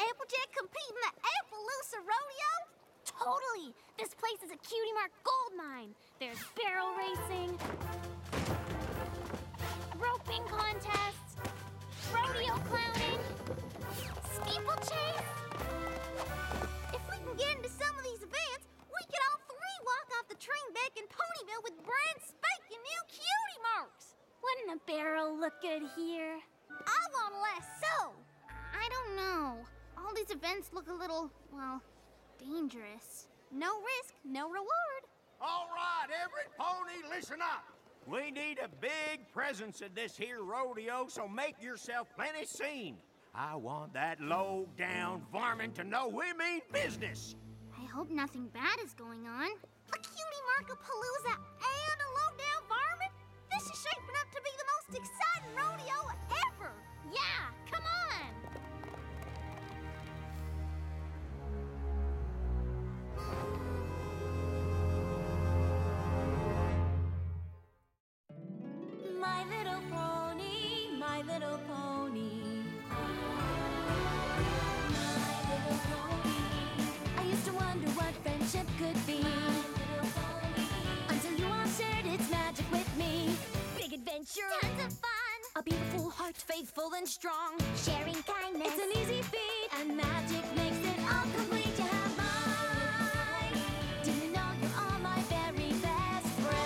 Applejack compete in the Appleoosa rodeo? Totally! This place is a cutie mark gold mine. There's barrel racing, roping contests, rodeo clowning, steeplechase. If we can get into some of these events, we could all three walk off the train back in Ponyville with brand spanking new cutie marks. Wouldn't a barrel look good here? I want a lasso. I don't know. All these events look a little, well, dangerous. No risk, no reward. All right, every pony, listen up. We need a big presence at this here rodeo, so make yourself plenty seen. I want that low-down varmint to know we mean business. I hope nothing bad is going on. A cutie Markapalooza and a low-down varmint? This is shaping up to be the most exciting rodeo ever. Yeah, come on. My little pony, my little pony. My little pony. I used to wonder what friendship could be. Until you all shared its magic with me. Big adventure. Tons of fun. A beautiful heart, faithful and strong. Sharing kindness. It's an easy feat, and magic makes it all complete. You have mine. Do you know you're all my very best friends?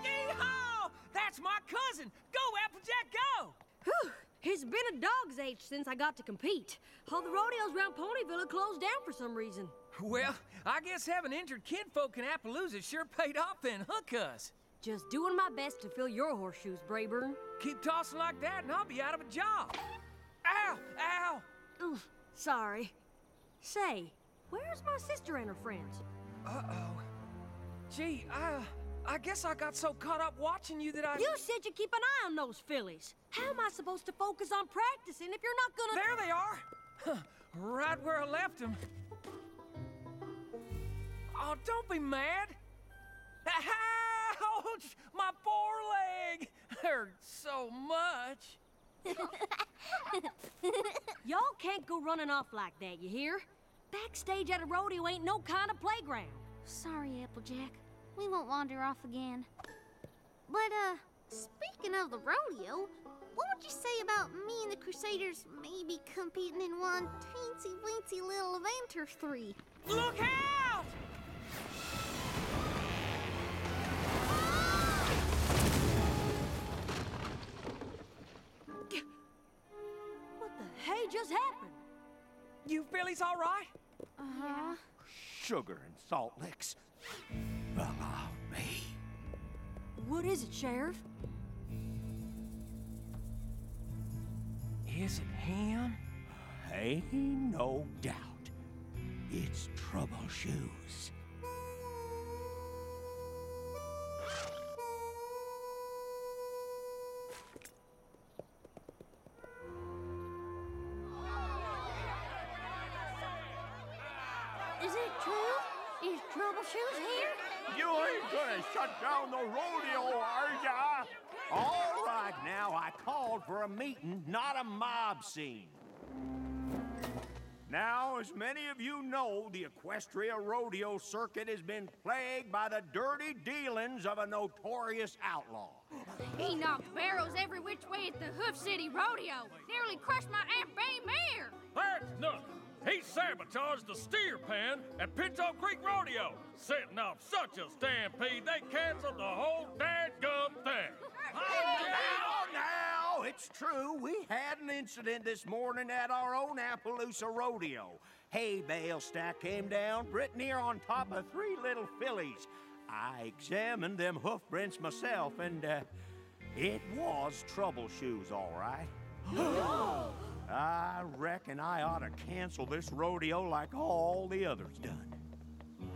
Yee-haw! That's my cousin! Go, Applejack, go! Whew, it's been a dog's age since I got to compete. All the rodeos around Ponyville have closed down for some reason. Well, I guess having injured kinfolk in Appaloosa sure paid off then, huh, cuz? Just doing my best to fill your horseshoes, Brayburn. Keep tossing like that and I'll be out of a job. Ow! Ow! Ooh, sorry. Say, where's my sister and her friends? Uh-oh. Gee, I guess I got so caught up watching you that I... You said you keep an eye on those fillies. How am I supposed to focus on practicing if you're not gonna... There they are! Huh, right where I left them. Oh, don't be mad. Ouch! My foreleg! Hurts so much. Y'all can't go running off like that, you hear? Backstage at a rodeo ain't no kind of playground. Sorry, Applejack. We won't wander off again. But, speaking of the rodeo, what would you say about me and the Crusaders maybe competing in one teensy-weensy little event or three? Look out! What the hey just happened? You fillies all right? Uh-huh. Sugar and salt licks. Allow me. What is it, Sheriff? Is it him? Ain't no doubt. It's Trouble Shoes. Is it true? Is Trouble Shoes here? You ain't gonna shut down the rodeo, are ya? All right, now, I called for a meeting, not a mob scene. Now, as many of you know, the Equestria rodeo circuit has been plagued by the dirty dealings of a notorious outlaw. He knocked barrels every which way at the Hoof City Rodeo. Nearly crushed my Aunt Bay mare. That's nothing. He sabotaged the steer pen at Pinto Creek Rodeo, setting off such a stampede they canceled the whole dadgum thing. Now, it's true. We had an incident this morning at our own Appaloosa Rodeo. Hay bale stack came down pretty near on top of three little fillies. I examined them hoof prints myself, and it was Trouble Shoes, all right. I reckon I ought to cancel this rodeo like all the others done.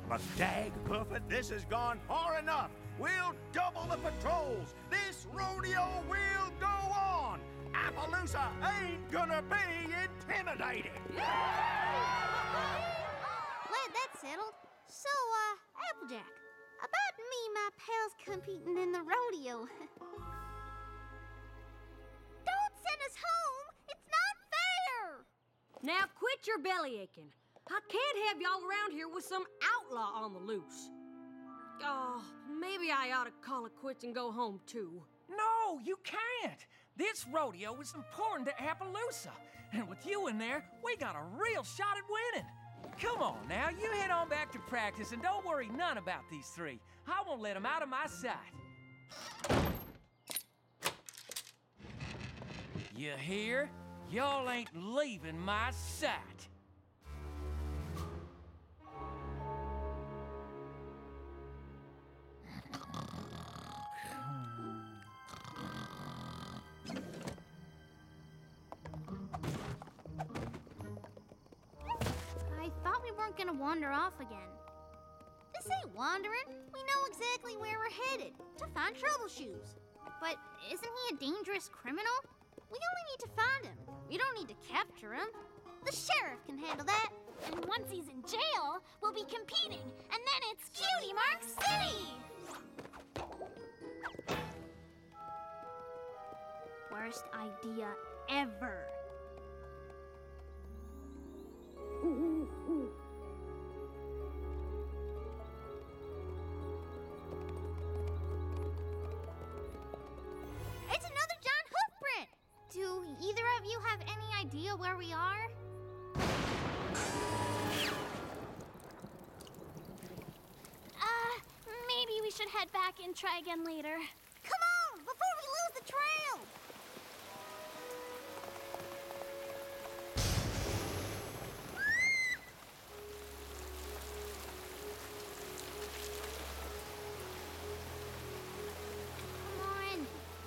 But dagguffit, this has gone far enough. We'll double the patrols. This rodeo will go on. Appaloosa ain't gonna be intimidated. Glad that's settled. So, Applejack, about me and my pals competing in the rodeo. Don't send us home! It's not fair! Now quit your belly aching. I can't have y'all around here with some outlaw on the loose. Oh, maybe I ought to call it quits and go home, too. No, you can't. This rodeo is important to Appaloosa. And with you in there, we got a real shot at winning. Come on now, you head on back to practice and don't worry none about these three. I won't let them out of my sight. You hear? Y'all ain't leaving my sight. I thought we weren't gonna wander off again. This ain't wandering. We know exactly where we're headed, to find Troubleshoes. But isn't he a dangerous criminal? We only need to find him. We don't need to capture him. The sheriff can handle that. And once he's in jail, we'll be competing, and then it's Cutie Mark City! Worst idea ever. It's another giant hoof print! Do either of you have any idea where we are? Maybe we should head back and try again later. Come on, before we lose the trail! Come on,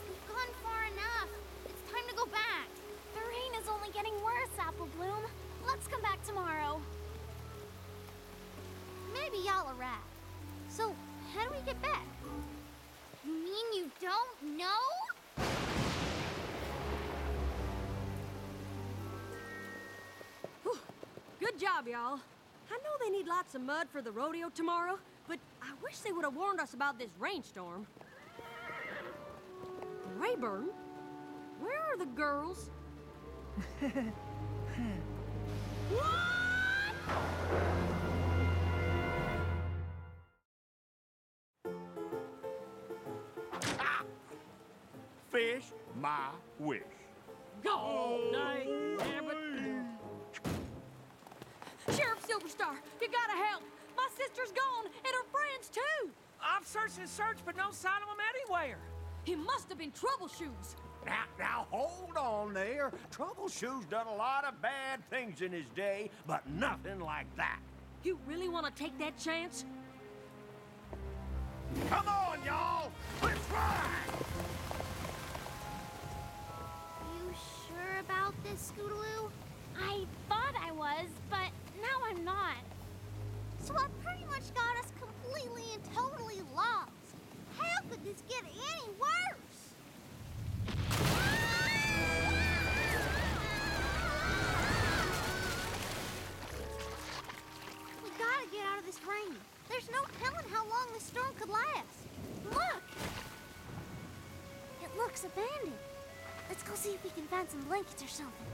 we've gone far enough. It's time to go back. The rain is only getting worse, Apple Bloom. Let's come back tomorrow. Maybe y'all are right. So, how do we get back? You mean you don't know? Whew. Good job, y'all. I know they need lots of mud for the rodeo tomorrow, but I wish they would have warned us about this rainstorm. Rayburn, where are the girls? Fish my wish. Go, dang, damn it. Sheriff Silverstar, you gotta help. My sister's gone, and her friends too. I've searched and searched, but no sign of them anywhere. He must have been Troubleshoes. Now, hold on there. Troubleshoes done a lot of bad things in his day, but nothing like that. You really want to take that chance? Come on, y'all! Let's ride! You sure about this, Scootaloo? I thought I was, but now I'm not. So what pretty much got us completely and totally lost. How could this get any worse? We gotta get out of this rain. There's no telling how long this storm could last. Look! It looks abandoned. Let's go see if we can find some blankets or something.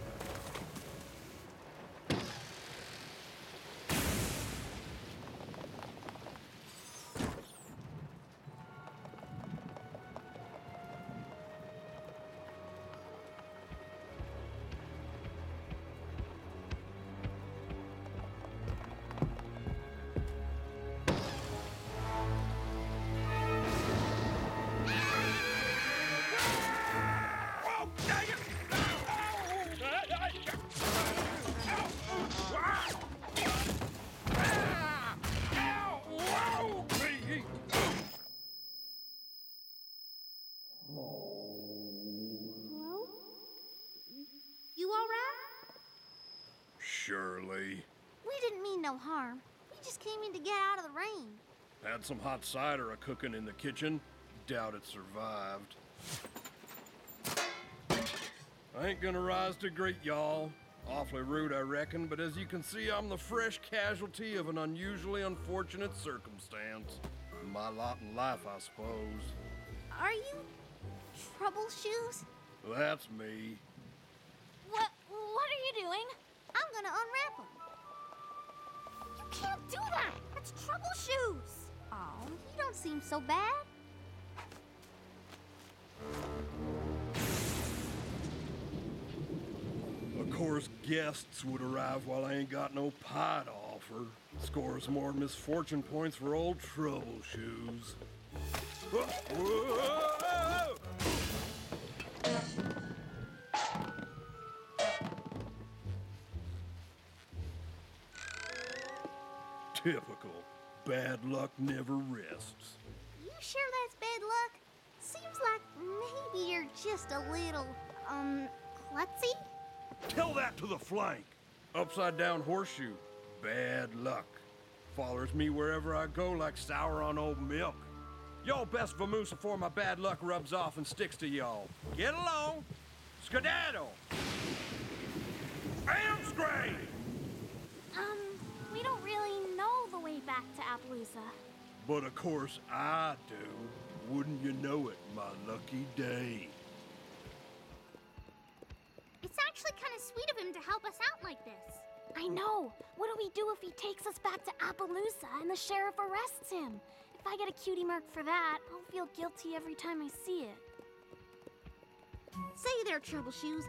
Surely. We didn't mean no harm. We just came in to get out of the rain. Had some hot cider a-cooking in the kitchen. Doubt it survived. I ain't gonna rise to greet y'all. Awfully rude, I reckon, but as you can see, I'm the fresh casualty of an unusually unfortunate circumstance. My lot in life, I suppose. Are you Troubleshoes? That's me. What are you doing? I'm gonna unwrap them. You can't do that! That's Troubleshoes! Oh, you don't seem so bad. Of course, guests would arrive while I ain't got no pie to offer. Scores more misfortune points for old Troubleshoes. Whoa! Typical. Bad luck never rests. You sure that's bad luck? Seems like maybe you're just a little, klutzy? Tell that to the flank. Upside down horseshoe. Bad luck. Follows me wherever I go like sour on old milk. Y'all best vamoose before my bad luck rubs off and sticks to y'all. Get along. Skedaddle. Amscray! We don't really know the way back to Appaloosa. But of course I do. Wouldn't you know it, my lucky day? It's actually kind of sweet of him to help us out like this. I know. What do we do if he takes us back to Appaloosa and the sheriff arrests him? If I get a cutie mark for that, I'll feel guilty every time I see it. Say there, Troubleshoes.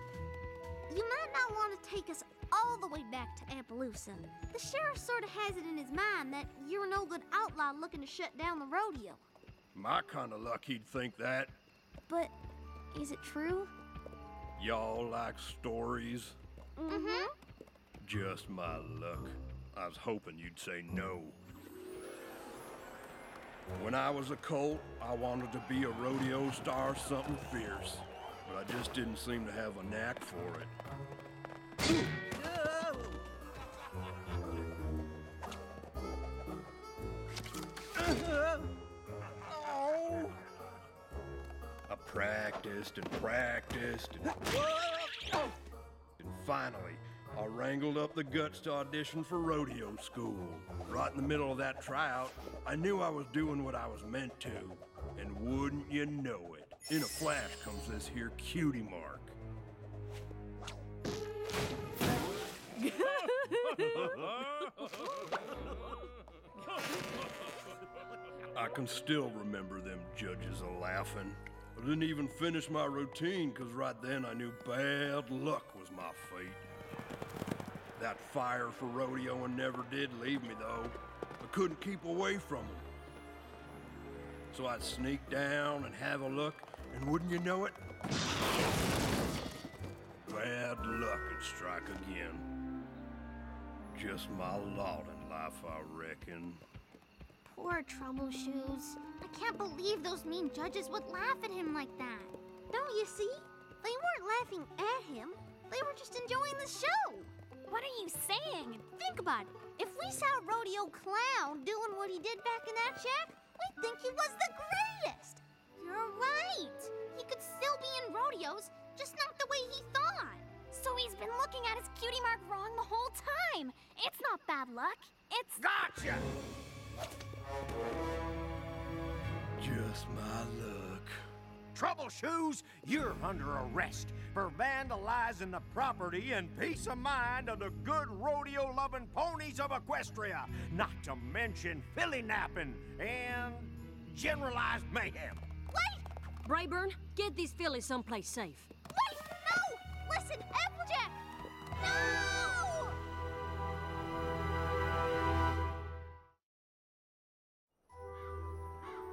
You might not want to take us all the way back to Appaloosa. The sheriff sort of has it in his mind that you're a no-good outlaw looking to shut down the rodeo. My kind of luck he'd think that. But is it true? Y'all like stories? Mm-hmm. Just my luck. I was hoping you'd say no. When I was a colt, I wanted to be a rodeo star, something fierce. But I just didn't seem to have a knack for it. I practiced and practiced and finally, I wrangled up the guts to audition for rodeo school. Right in the middle of that tryout, I knew I was doing what I was meant to. And wouldn't you know it, in a flash comes this here cutie mark. I can still remember them judges a-laughing. I didn't even finish my routine, because right then I knew bad luck was my fate. That fire for rodeoing never did leave me, though. I couldn't keep away from them. So I'd sneak down and have a look, and wouldn't you know it? Bad luck would strike again. Just my lot in life, I reckon. Poor Troubleshoes. I can't believe those mean judges would laugh at him like that. Don't you see? They weren't laughing at him. They were just enjoying the show. What are you saying? Think about it. If we saw a rodeo clown doing what he did back in that shack, we'd think he was the greatest. You're right. He could still be in rodeos, just not the way he thought. So he's been looking at his cutie mark wrong the whole time. It's not bad luck. It's... Gotcha! Just my luck. Troubleshoes, you're under arrest for vandalizing the property and peace of mind of the good rodeo-loving ponies of Equestria, not to mention filly napping and generalized mayhem. Wait! Brayburn, get these fillies someplace safe. Wait! No! Listen, Applejack! No!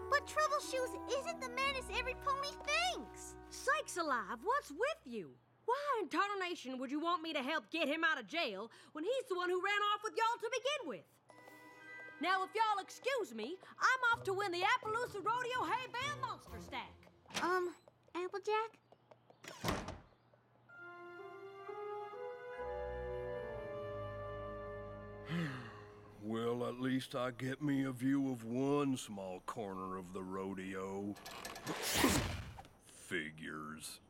But Troubleshoes isn't the menace every pony thinks. Sakes alive, what's with you? Why in tarnation would you want me to help get him out of jail when he's the one who ran off with y'all to begin with? Now, if y'all excuse me, I'm off to win the Appaloosa Rodeo Hay Bale Monster Stack. Applejack? Well, at At least I get me a view of one small corner of the rodeo. Figures.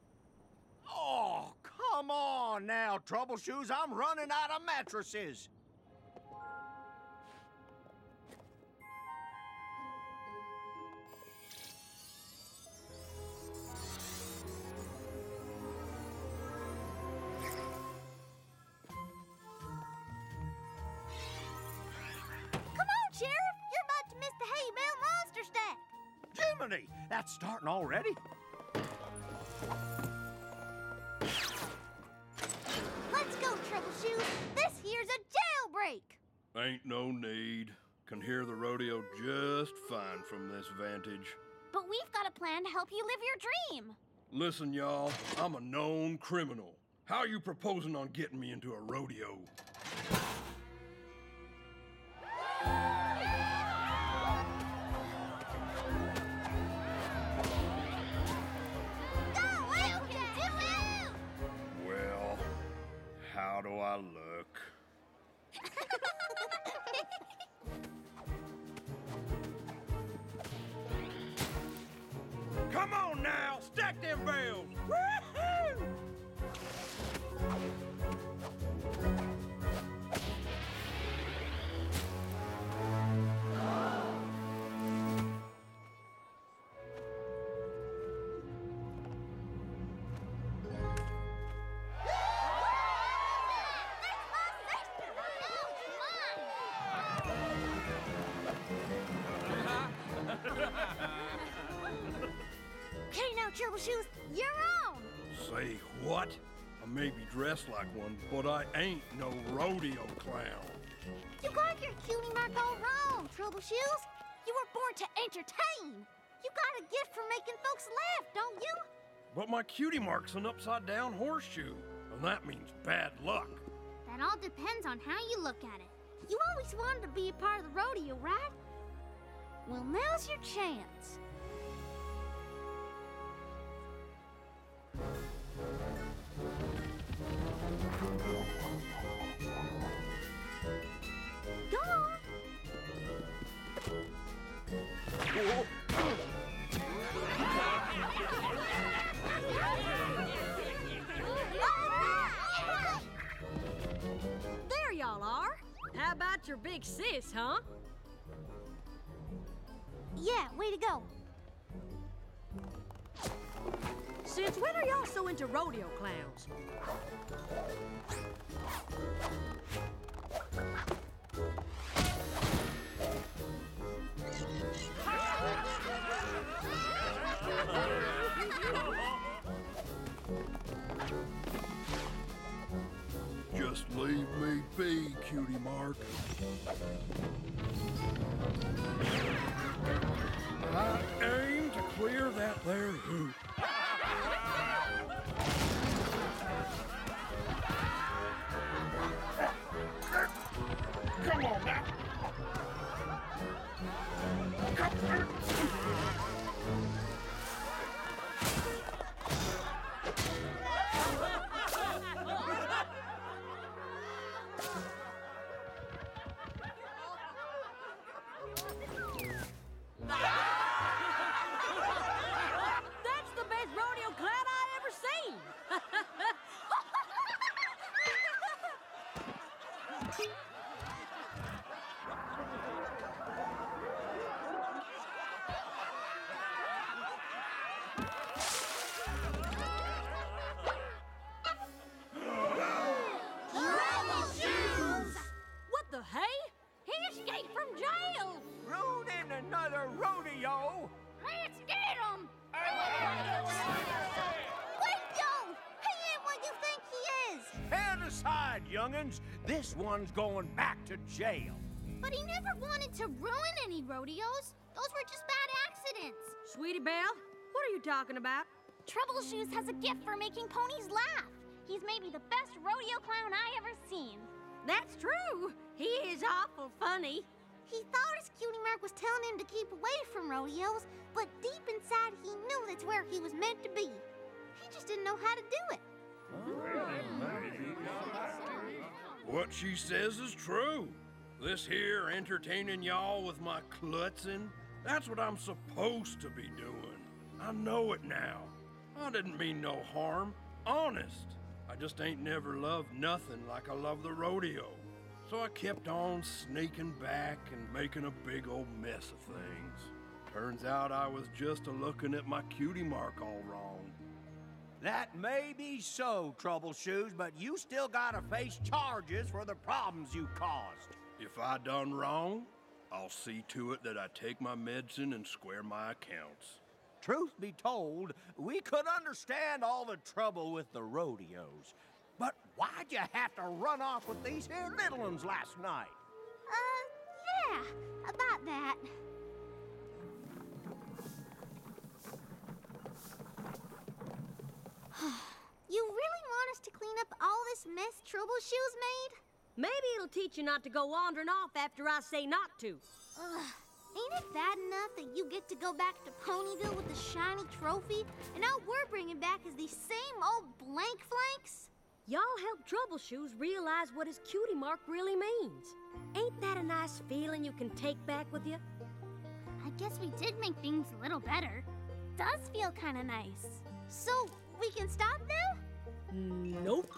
Oh, come on now, Troubleshoes. I'm running out of mattresses. Come on, Sheriff. You're about to miss the hay bale monster stack. Jiminy, that's starting already? Let's go, Troubleshoes. This here's a jailbreak. Ain't no need. Can hear the rodeo just fine from this vantage. But we've got a plan to help you live your dream. Listen, y'all, I'm a known criminal. How you proposing on getting me into a rodeo? Go, Applejack! Well, how do I look? Come on now, stack them bales. Woo-hoo! Okay, now, Troubleshoes, you're on. Say what? I may be dressed like one, but I ain't no rodeo clown. You got your cutie mark all wrong, Troubleshoes. You were born to entertain. You got a gift for making folks laugh, don't you? But my cutie mark's an upside-down horseshoe, and that means bad luck. That all depends on how you look at it. You always wanted to be a part of the rodeo, right? Well, now's your chance. Go on. There y'all are. How about your big sis, huh? Yeah, way to go. Since when are y'all so into rodeo clowns? Just leave me be, cutie mark. I aim to clear that there hoop. Come on now. That's the best rodeo clown I ever seen. What the hey? He escaped from jail. Ruining another rodeo? Let's get him. Wait, yo! He ain't what you think he is. Hand aside, young'uns. This one's going back to jail. But he never wanted to ruin any rodeos. Those were just bad accidents. Sweetie Belle, what are you talking about? Troubleshoes has a gift for making ponies laugh. He's maybe the best rodeo clown I ever seen. That's true. He is awful funny. He thought his cutie mark was telling him to keep away from rodeos, but deep inside he knew that's where he was meant to be. He just didn't know how to do it. What she says is true. This here entertaining y'all with my klutzing, that's what I'm supposed to be doing. I know it now. I didn't mean no harm, honest. I just ain't never loved nothing like I love the rodeo. So I kept on sneaking back and making a big old mess of things. Turns out I was just a-looking at my cutie mark all wrong. That may be so, Troubleshoes, but you still gotta face charges for the problems you caused. If I done wrong, I'll see to it that I take my medicine and square my accounts. Truth be told, we could understand all the trouble with the rodeos. But why'd you have to run off with these here little ones last night? Yeah, about that. You really want us to clean up all this mess Troubleshoes made? Maybe it'll teach you not to go wandering off after I say not to. Ain't it bad enough that you get to go back to Ponyville with the shiny trophy, and all we're bringing back is these same old blank flanks? Y'all help Troubleshoes realize what his cutie mark really means. Ain't that a nice feeling you can take back with you? I guess we did make things a little better. Does feel kind of nice. So, we can stop now? Nope.